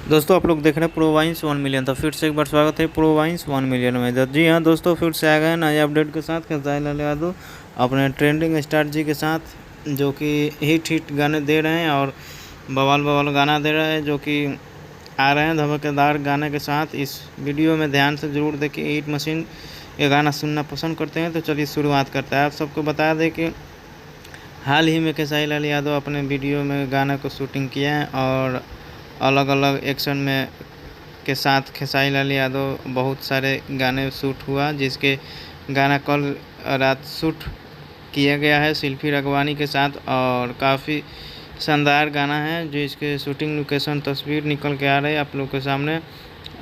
दोस्तों आप लोग देख रहे हैं प्रोवाइंस 1 मिलियन। तो फिर से एक बार स्वागत है प्रोवाइंस 1 मिलियन में। तो जी हाँ दोस्तों, फिर से आ गए नए अपडेट के साथ खेसारी लाल यादव अपने ट्रेंडिंग स्टार जी के साथ, जो कि हिट गाने दे रहे हैं और बवाल बवाल गाना दे रहे हैं, जो कि आ रहे हैं धमाकेदार गाने के साथ। इस वीडियो में ध्यान से ज़रूर देखिए। हिट मशीन ये गाना सुनना पसंद करते हैं तो चलिए शुरुआत करते हैं। आप सबको बता दें कि हाल ही में खेसारी लाल यादव अपने वीडियो में गाने को शूटिंग किया है और अलग अलग एक्शन में के साथ खेसारी लाल यादव बहुत सारे गाने शूट हुआ, जिसके गाना कल रात शूट किया गया है शिल्पी रगवानी के साथ और काफ़ी शानदार गाना है। जो इसके शूटिंग लोकेशन तस्वीर निकल के आ रही है आप लोग के सामने।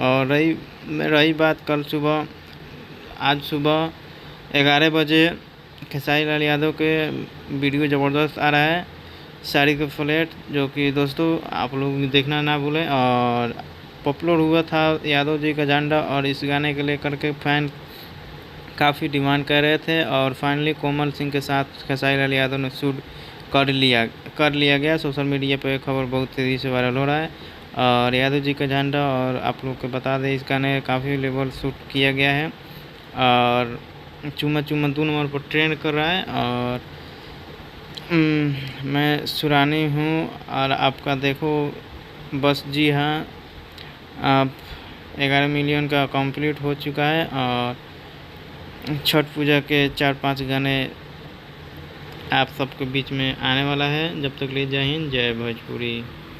और रही बात कल सुबह, आज सुबह 11 बजे खेसारी लाल यादव के वीडियो ज़बरदस्त आ रहा है साड़ी का फ्लैट, जो कि दोस्तों आप लोग देखना ना भूलें। और पॉपुलर हुआ था यादव जी का झंडा, और इस गाने के लेकर के फैन काफ़ी डिमांड कर रहे थे और फाइनली कोमल सिंह के साथ खेसारी लाल यादव ने शूट कर लिया गया। सोशल मीडिया पर खबर बहुत तेज़ी से वायरल हो रहा है और यादव जी का झंडा। और आप लोग को बता दें, इस गाने काफ़ी लेवल शूट किया गया है और चुम्मा चुम्मा 2 नंबर पर ट्रेंड कर रहा है। और मैं सुरानी हूँ और आपका देखो बस। जी हाँ, आप 11 मिलियन का कंप्लीट हो चुका है और छठ पूजा के 4-5 गाने आप सबके बीच में आने वाला है। जब तक ले जय हिंद, जय भोजपुरी।